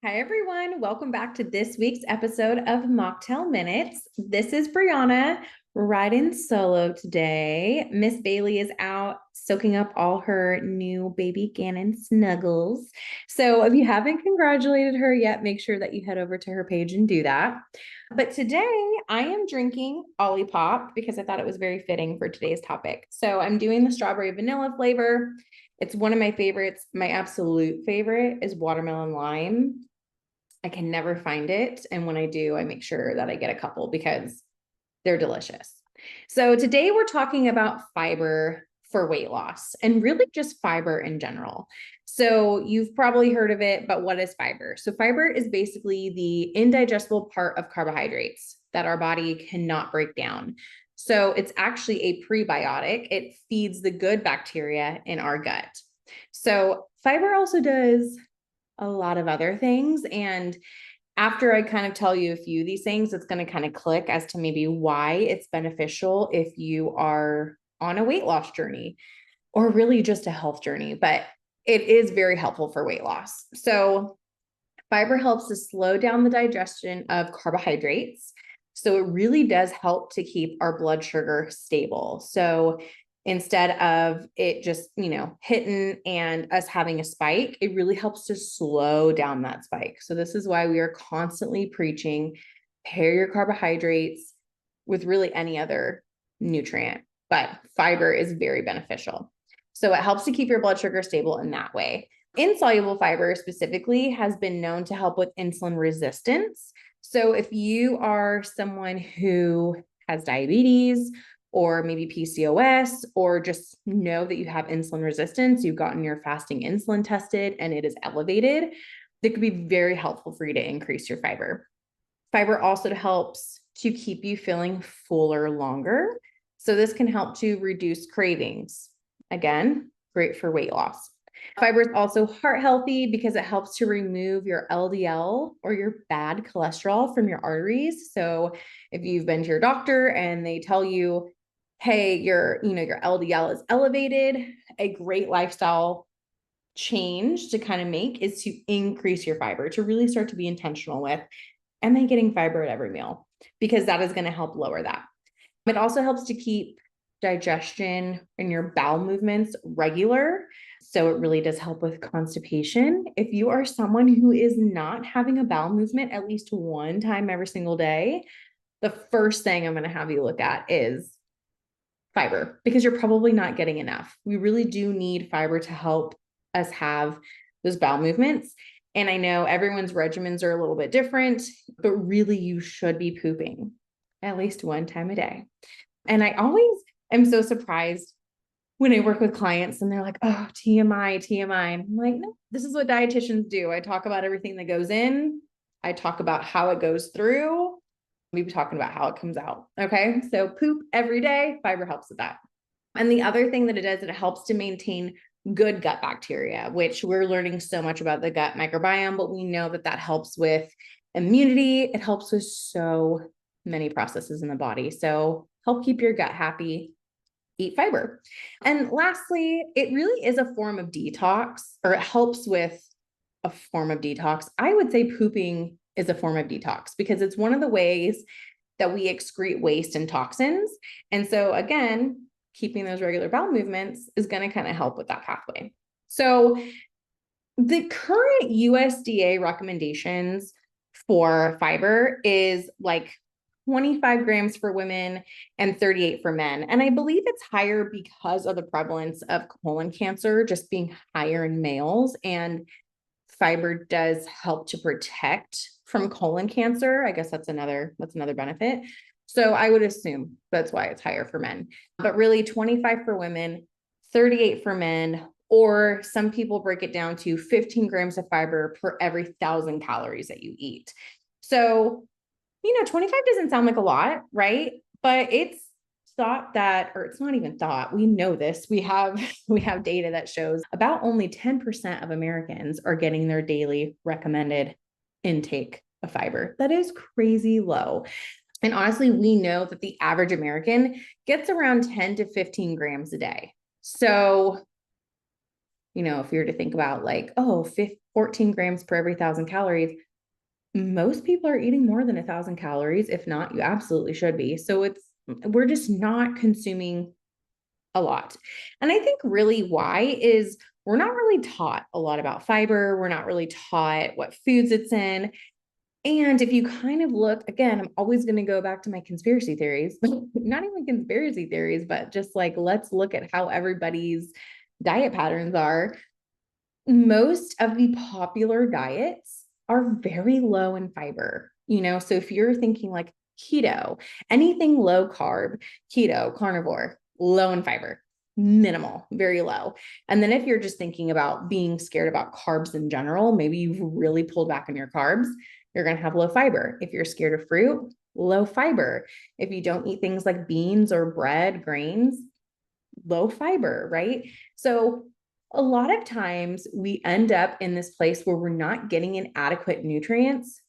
Hi, everyone. Welcome back to this week's episode of Mocktail Minutes. This is Brianna riding solo today. Miss Bailey is out soaking up all her new baby Gannon snuggles. So if you haven't congratulated her yet, make sure that you head over to her page and do that. But today I am drinking Olipop because I thought it was very fitting for today's topic. So I'm doing the strawberry vanilla flavor. It's one of my favorites. My absolute favorite is watermelon lime. I can never find it. And when I do, I make sure that I get a couple because they're delicious. So today we're talking about fiber for weight loss and really just fiber in general. So you've probably heard of it, but what is fiber? So fiber is basically the indigestible part of carbohydrates that our body cannot break down. So it's actually a prebiotic. It feeds the good bacteria in our gut. So fiber also does a lot of other things. And after I kind of tell you a few of these things, it's going to kind of click as to maybe why it's beneficial if you are on a weight loss journey or really just a health journey, but it is very helpful for weight loss. So fiber helps to slow down the digestion of carbohydrates. So it really does help to keep our blood sugar stable. So instead of it just, hitting and us having a spike, it really helps to slow down that spike. So this is why we are constantly preaching, pair your carbohydrates with really any other nutrient, but fiber is very beneficial. So it helps to keep your blood sugar stable in that way. Insoluble fiber specifically has been known to help with insulin resistance. So if you are someone who has diabetes or maybe PCOS, or just know that you have insulin resistance, you've gotten your fasting insulin tested and it is elevated, that could be very helpful for you to increase your fiber. Fiber also helps to keep you feeling fuller longer. So this can help to reduce cravings. Again, great for weight loss. Fiber is also heart healthy because it helps to remove your LDL or your bad cholesterol from your arteries. So if you've been to your doctor and they tell you, hey, your LDL is elevated, a great lifestyle change to kind of make is to increase your fiber, to really start to be intentional with, am I getting fiber at every meal? Because that is going to help lower that. It also helps to keep digestion and your bowel movements regular. So it really does help with constipation. If you are someone who is not having a bowel movement at least one time every single day, the first thing I'm going to have you look at is fiber, because you're probably not getting enough. We really do need fiber to help us have those bowel movements. And I know everyone's regimens are a little bit different, but really you should be pooping at least one time a day. And I always am so surprised when I work with clients and they're like, oh, TMI, TMI. And I'm like, no, this is what dietitians do. I talk about everything that goes in. I talk about how it goes through. We'll be talking about how it comes out. Okay. So poop every day, fiber helps with that. And the other thing that it does, it helps to maintain good gut bacteria, which we're learning so much about the gut microbiome, but we know that that helps with immunity. It helps with so many processes in the body. So help keep your gut happy, eat fiber. And lastly, it really is a form of detox, or it helps with a form of detox. I would say pooping is a form of detox because it's one of the ways that we excrete waste and toxins. And so again, keeping those regular bowel movements is going to kind of help with that pathway. So the current USDA recommendations for fiber is like 25 grams for women and 38 for men. And I believe it's higher because of the prevalence of colon cancer just being higher in males. And fiber does help to protect from colon cancer. I guess that's another benefit. So I would assume that's why it's higher for men, but really 25 for women, 38 for men, or some people break it down to 15 grams of fiber per every 1,000 calories that you eat. So, 25 doesn't sound like a lot, right? But it's thought that, or it's not even thought, we know this. We have data that shows about only 10% of Americans are getting their daily recommended intake of fiber. That is crazy low. And honestly, we know that the average American gets around 10 to 15 grams a day. So, if you were to think about like, 14 grams per every 1,000 calories. Most people are eating more than 1,000 calories. If not, you absolutely should be. So we're just not consuming a lot. And I think really why is we're not really taught a lot about fiber. We're not really taught what foods it's in. And if you kind of look, again, I'm always going to go back to my conspiracy theories, not even conspiracy theories, but just like, let's look at how everybody's diet patterns are. Most of the popular diets are very low in fiber, so if you're thinking like keto, anything low carb, keto, carnivore, low in fiber, minimal, very low. And then if you're just thinking about being scared about carbs in general, maybe you've really pulled back on your carbs, you're going to have low fiber. If you're scared of fruit, low fiber. If you don't eat things like beans or bread, grains, low fiber, right? So a lot of times we end up in this place where we're not getting in adequate nutrients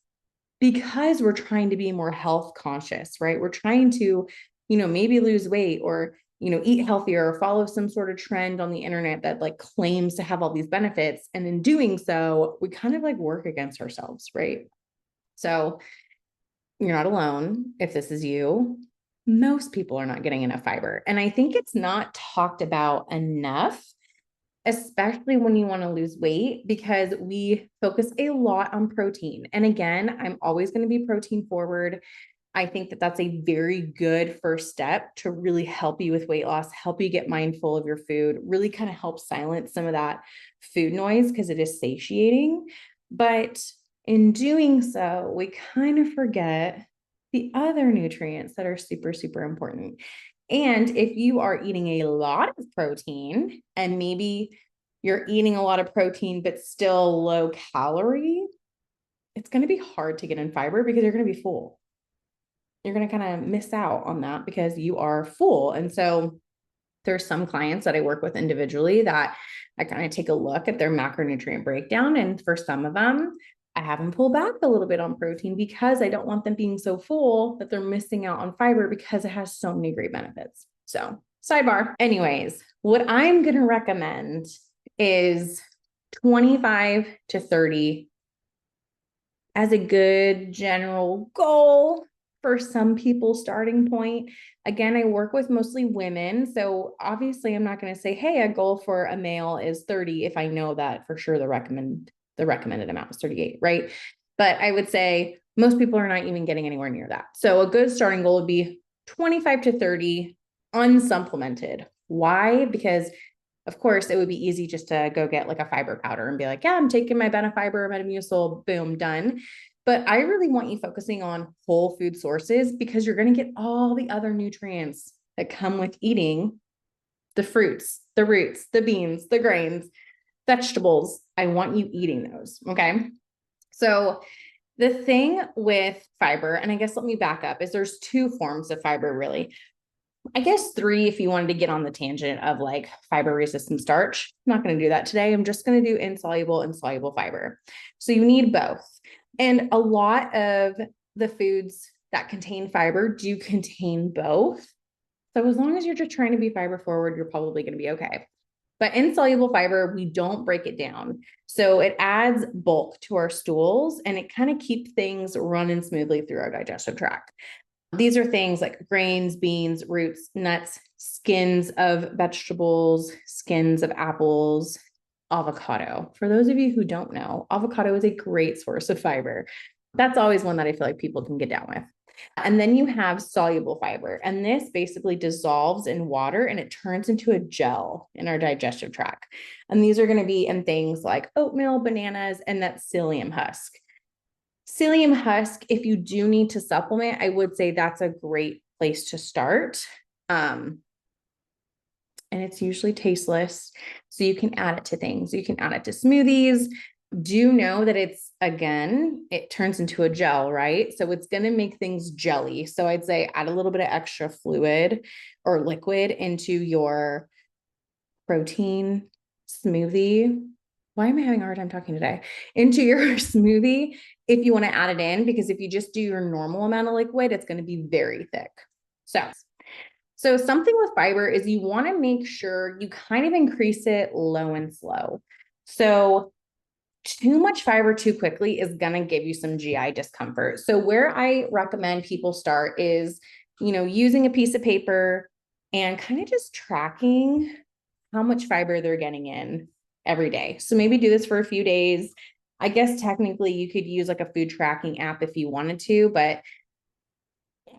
because we're trying to be more health conscious, right? We're trying to, maybe lose weight or, eat healthier or follow some sort of trend on the internet that like claims to have all these benefits. And in doing so, we kind of like work against ourselves, right? So you're not alone if this is you. Most people are not getting enough fiber. And I think it's not talked about enough, especially when you want to lose weight, because we focus a lot on protein. And again, I'm always going to be protein forward. I think that that's a very good first step to really help you with weight loss, help you get mindful of your food, really kind of help silence some of that food noise because it is satiating. But in doing so, we kind of forget the other nutrients that are super, super important. And if you are eating a lot of protein and maybe you're eating a lot of protein, but still low calorie, it's going to be hard to get in fiber because you're going to be full. You're going to kind of miss out on that because you are full. And so there's some clients that I work with individually that I kind of take a look at their macronutrient breakdown. And for some of them, I have them pull back a little bit on protein because I don't want them being so full that they're missing out on fiber because it has so many great benefits. So, sidebar. Anyways, what I'm going to recommend is 25 to 30 as a good general goal for some people starting point. Again, I work with mostly women. So obviously I'm not going to say, hey, a goal for a male is 30 if I know that for sure the recommended amount is 38, right? But I would say most people are not even getting anywhere near that. So a good starting goal would be 25 to 30 unsupplemented. Why? Because of course, it would be easy just to go get like a fiber powder and be like, yeah, I'm taking my Benefiber, Metamucil, boom, done. But I really want you focusing on whole food sources because you're going to get all the other nutrients that come with eating the fruits, the roots, the beans, the grains, vegetables. I want you eating those. Okay. So the thing with fiber, and I guess let me back up, is there's two forms of fiber really. I guess three, if you wanted to get on the tangent of like fiber resistant starch. I'm not going to do that today. I'm just going to do insoluble and soluble fiber. So you need both. And a lot of the foods that contain fiber do contain both. So as long as you're just trying to be fiber forward, you're probably going to be okay. But insoluble fiber, we don't break it down. So it adds bulk to our stools and it kind of keeps things running smoothly through our digestive tract. These are things like grains, beans, roots, nuts, skins of vegetables, skins of apples, avocado. For those of you who don't know, avocado is a great source of fiber. That's always one that I feel like people can get down with. And then you have soluble fiber, and this basically dissolves in water and it turns into a gel in our digestive tract. And these are going to be in things like oatmeal, bananas, and that psyllium husk. Psyllium husk, if you do need to supplement, I would say that's a great place to start. And it's usually tasteless. So you can add it to things. You can add it to smoothies. Do know that it turns into a gel, right? So it's going to make things jelly. So I'd say add a little bit of extra fluid or liquid into your protein smoothie. Why am I having a hard time talking today? Into your smoothie if you want to add it in, because if you just do your normal amount of liquid, it's going to be very thick. So something with fiber is you want to make sure you kind of increase it low and slow. So too much fiber too quickly is going to give you some GI discomfort. So where I recommend people start is, using a piece of paper and kind of just tracking how much fiber they're getting in every day. So maybe do this for a few days. I guess technically you could use like a food tracking app if you wanted to, but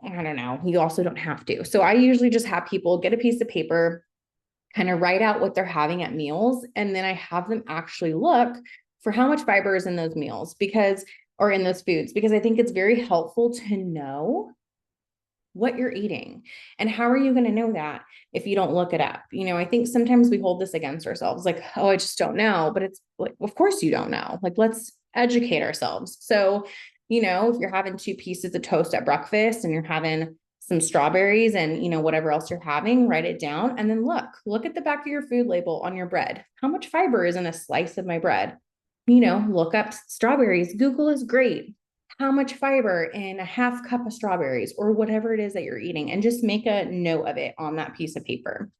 I don't know. You also don't have to. So I usually just have people get a piece of paper, kind of write out what they're having at meals, and then I have them actually look for how much fiber is in those meals or in those foods, because I think it's very helpful to know what you're eating. And how are you going to know that if you don't look it up? I think sometimes we hold this against ourselves, like, oh, I just don't know. But it's like, of course you don't know. Like, let's educate ourselves. So, if you're having 2 pieces of toast at breakfast and you're having some strawberries and, whatever else you're having, write it down. And then look at the back of your food label on your bread. How much fiber is in a slice of my bread? Look up strawberries. Google is great. How much fiber in a half cup of strawberries or whatever it is that you're eating, and just make a note of it on that piece of paper.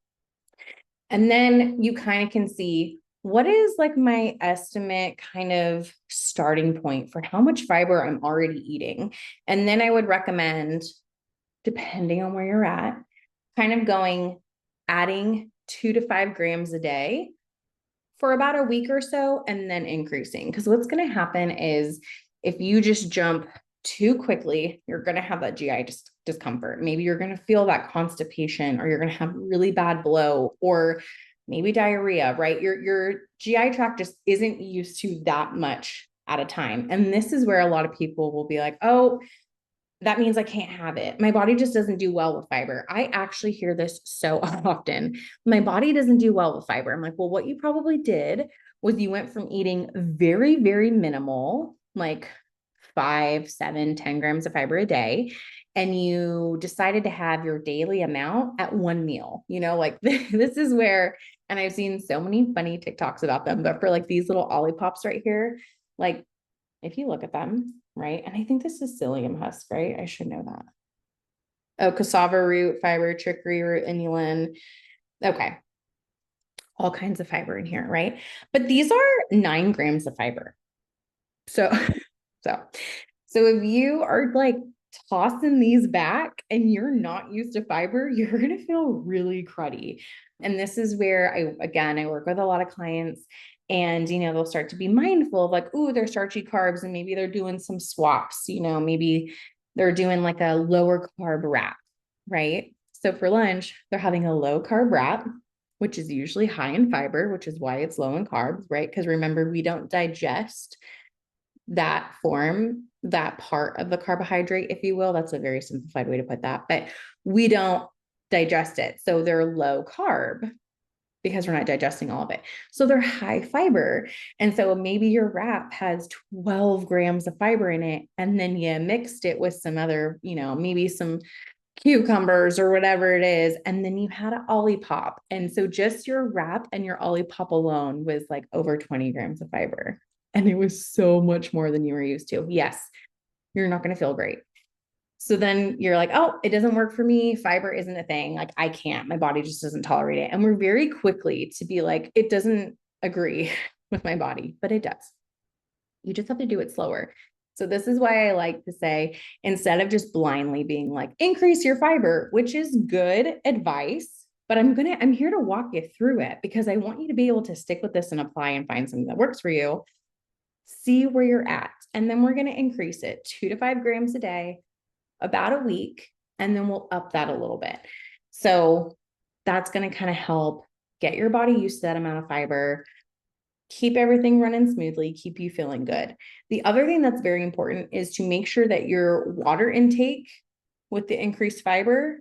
And then you kind of can see what is like my estimate kind of starting point for how much fiber I'm already eating. And then I would recommend, depending on where you're at, kind of adding 2 to 5 grams a day for about a week or so, and then increasing. Because what's going to happen is if you just jump too quickly, you're going to have that GI discomfort. Maybe you're going to feel that constipation, or you're going to have really bad bloat, or maybe diarrhea, right? Your GI tract just isn't used to that much at a time. And this is where a lot of people will be like, oh, that means I can't have it. My body just doesn't do well with fiber. I actually hear this so often. My body doesn't do well with fiber. I'm like, well, what you probably did was you went from eating very, very minimal, like 5, 7, 10 grams of fiber a day, and you decided to have your daily amount at one meal. Like this is where, and I've seen so many funny TikToks about them, but for like these little Olipops right here, like if you look at them, right? And I think this is psyllium husk, right? I should know that. Oh, cassava root, fiber, chicory root, inulin. Okay. All kinds of fiber in here, right? But these are 9 grams of fiber. So, so, so if you are like tossing these back and you're not used to fiber, you're going to feel really cruddy. And this is where I work with a lot of clients, and, they'll start to be mindful of like, ooh, they're starchy carbs, and maybe they're doing some swaps, maybe they're doing like a lower carb wrap, right? So for lunch, they're having a low carb wrap, which is usually high in fiber, which is why it's low in carbs, right? Because remember, we don't digest that part of the carbohydrate, if you will. That's a very simplified way to put that, but we don't digest it. So they're low carb because we're not digesting all of it. So they're high fiber. And so maybe your wrap has 12 grams of fiber in it, and then you mixed it with some other, maybe some cucumbers or whatever it is, and then you had an Olipop. And so just your wrap and your Olipop alone was like over 20 grams of fiber. And it was so much more than you were used to. Yes, you're not going to feel great. So then you're like, oh, it doesn't work for me. Fiber isn't a thing. Like, I can't, my body just doesn't tolerate it. And we're very quickly to be like, it doesn't agree with my body, but it does. You just have to do it slower. So this is why I like to say, instead of just blindly being like, increase your fiber, which is good advice, but I'm here to walk you through it, because I want you to be able to stick with this and apply and find something that works for you. See where you're at. And then we're going to increase it 2 to 5 grams a day, about a week, and then we'll up that a little bit. So that's going to kind of help get your body used to that amount of fiber, keep everything running smoothly, keep you feeling good. The other thing that's very important is to make sure that your water intake with the increased fiber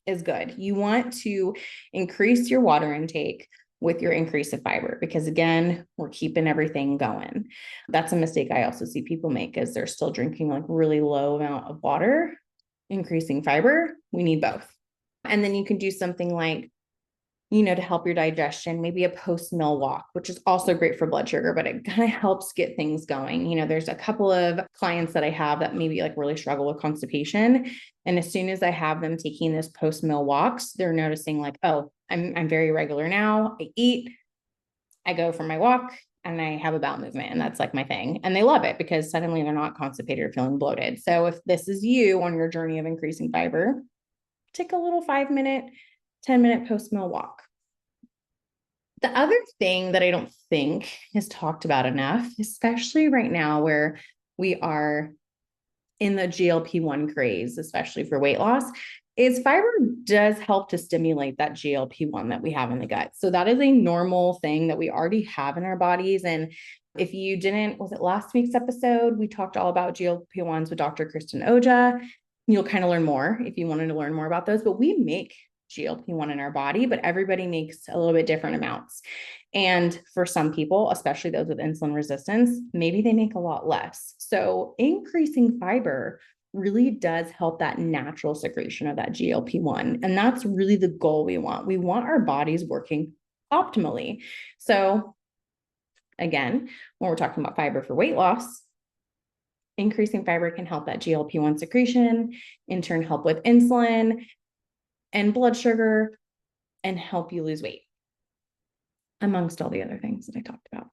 is good. You want to increase your water intake with your increase of fiber, because again, we're keeping everything going. That's a mistake I also see people make, is they're still drinking like really low amount of water. Increasing fiber, we need both. And then you can do something like, to help your digestion, maybe a post-meal walk, which is also great for blood sugar, but it kind of helps get things going. There's a couple of clients that I have that maybe like really struggle with constipation. And as soon as I have them taking this post-meal walks, they're noticing like, oh, I'm very regular now. I eat, I go for my walk, and I have a bowel movement, and that's like my thing. And they love it because suddenly they're not constipated or feeling bloated. So if this is you on your journey of increasing fiber, take a little 5-minute, 10-minute post-meal walk. The other thing that I don't think is talked about enough, especially right now where we are in the GLP-1 craze, especially for weight loss, is fiber does help to stimulate that GLP-1 that we have in the gut. So that is a normal thing that we already have in our bodies. And if you didn't, was it last week's episode? We talked all about GLP-1s with Dr. Kristen Oja. You'll kind of learn more if you wanted to learn more about those, but we make GLP-1 in our body, but everybody makes a little bit different amounts. And for some people, especially those with insulin resistance, maybe they make a lot less. So increasing fiber really does help that natural secretion of that GLP-1. And that's really the goal we want. We want our bodies working optimally. So again, when we're talking about fiber for weight loss, increasing fiber can help that GLP-1 secretion, in turn help with insulin and blood sugar, and help you lose weight, amongst all the other things that I talked about.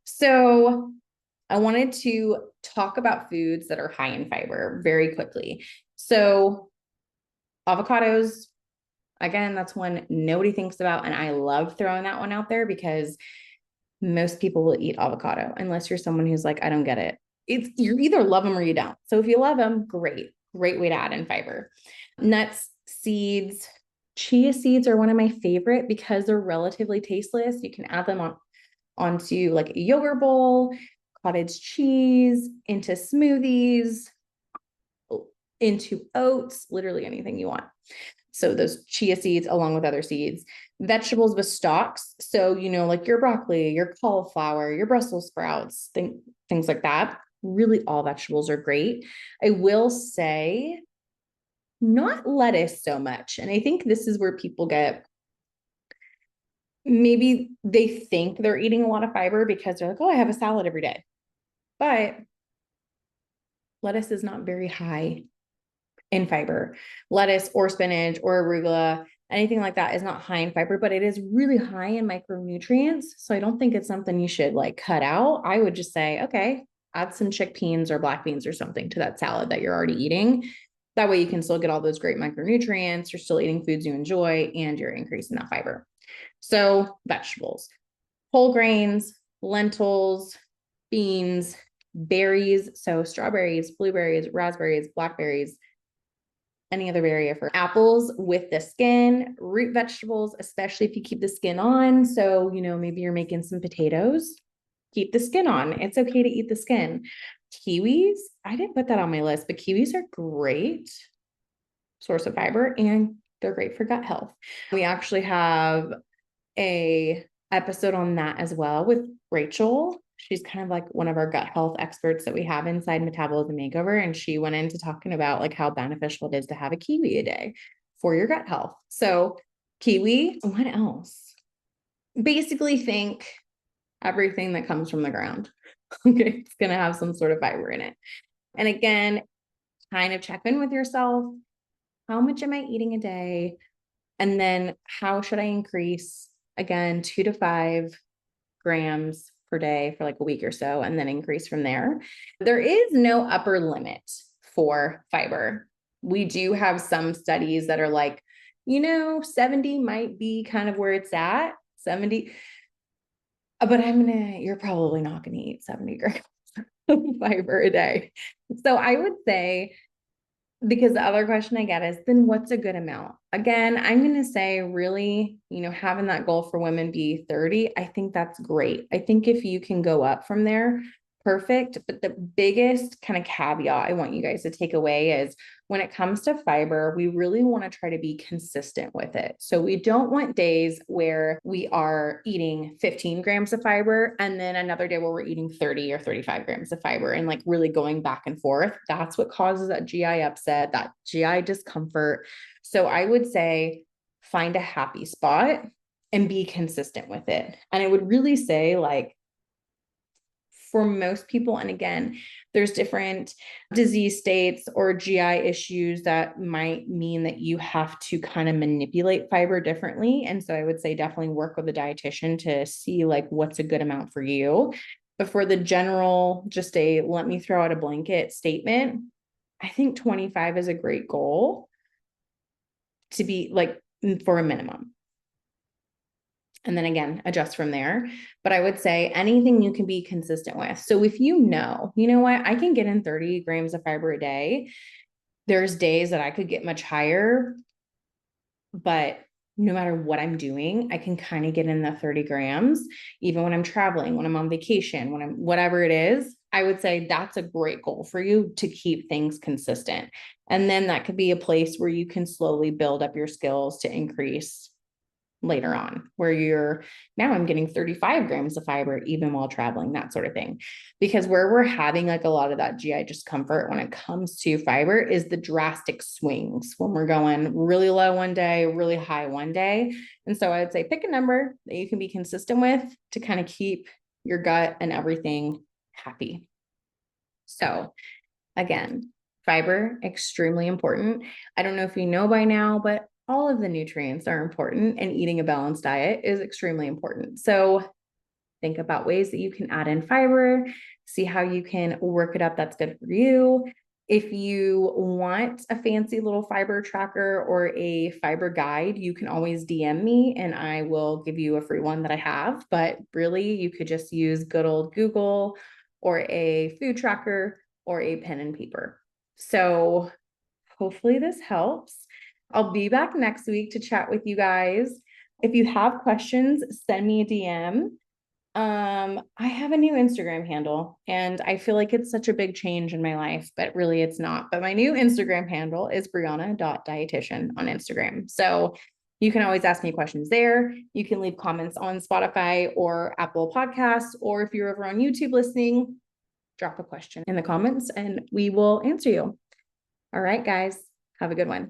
So I wanted to talk about foods that are high in fiber very quickly. So avocados, again, that's one nobody thinks about. And I love throwing that one out there because most people will eat avocado unless you're someone who's like, I don't get it. You either love them or you don't. So if you love them, great way to add in fiber. Nuts, seeds, chia seeds are one of my favorite because they're relatively tasteless. You can add them onto like a yogurt bowl, cottage cheese, into smoothies, into oats, literally anything you want. So those chia seeds along with other seeds, vegetables with stalks. So, like your broccoli, your cauliflower, your Brussels sprouts, things like that. Really all vegetables are great. I will say not lettuce so much. And I think this is where people maybe they think they're eating a lot of fiber because they're like, oh, I have a salad every day. But lettuce is not very high in fiber. Lettuce or spinach or arugula, anything like that is not high in fiber, but it is really high in micronutrients. So I don't think it's something you should like cut out. I would just say, okay, add some chickpeas or black beans or something to that salad that you're already eating. That way you can still get all those great micronutrients. You're still eating foods you enjoy and you're increasing that fiber. So vegetables, whole grains, lentils, beans, berries. So strawberries, blueberries, raspberries, blackberries, any other berry for apples with the skin, root vegetables, especially if you keep the skin on. So, maybe you're making some potatoes, keep the skin on. It's okay to eat the skin. Kiwis, I didn't put that on my list, but kiwis are great source of fiber and they're great for gut health. We actually have a episode on that as well with Rachel. She's kind of like one of our gut health experts that we have inside Metabolism Makeover. And she went into talking about like how beneficial it is to have a kiwi a day for your gut health. So kiwi, what else? Basically think everything that comes from the ground. Okay. It's going to have some sort of fiber in it. And again, kind of check in with yourself. How much am I eating a day? And then how should I increase? Again, 2 to 5 grams per day for like a week or so, and then increase from there. There is no upper limit for fiber. We do have some studies that are like, 70 might be kind of where it's at, 70. But you're probably not going to eat 70 grams of fiber a day. So I would say, because the other question I get is, then what's a good amount? Again, I'm going to say really, having that goal for women be 30, I think that's great. I think if you can go up from there, perfect. But the biggest kind of caveat I want you guys to take away is when it comes to fiber, we really want to try to be consistent with it. So we don't want days where we are eating 15 grams of fiber and then another day where we're eating 30 or 35 grams of fiber and like really going back and forth. That's what causes that GI upset, that GI discomfort. So I would say find a happy spot and be consistent with it. And I would really say like for most people, and again, there's different disease states or GI issues that might mean that you have to kind of manipulate fiber differently. And so I would say definitely work with a dietitian to see like what's a good amount for you. But for the general, just let me throw out a blanket statement, I think 25 is a great goal to be like for a minimum. And then again, adjust from there. But I would say anything you can be consistent with. So if you know what, I can get in 30 grams of fiber a day. There's days that I could get much higher, but no matter what I'm doing, I can kind of get in the 30 grams, even when I'm traveling, when I'm on vacation, when I'm whatever it is. I would say that's a great goal for you to keep things consistent. And then that could be a place where you can slowly build up your skills to increase later on, where now I'm getting 35 grams of fiber even while traveling, that sort of thing. Because where we're having like a lot of that GI discomfort when it comes to fiber is the drastic swings when we're going really low one day, really high one day. And so I would say pick a number that you can be consistent with to kind of keep your gut and everything happy. So again, fiber, extremely important. I don't know if you know by now, but all of the nutrients are important, and eating a balanced diet is extremely important. So think about ways that you can add in fiber, see how you can work it up that's good for you. If you want a fancy little fiber tracker or a fiber guide, you can always DM me and I will give you a free one that I have. But really, you could just use good old Google or a food tracker or a pen and paper. So hopefully this helps. I'll be back next week to chat with you guys. If you have questions, send me a DM. I have a new Instagram handle and I feel like it's such a big change in my life, but really it's not. But my new Instagram handle is brianna.dietitian on Instagram. So you can always ask me questions there. You can leave comments on Spotify or Apple Podcasts, or if you're over on YouTube listening, drop a question in the comments and we will answer you. All right, guys, have a good one.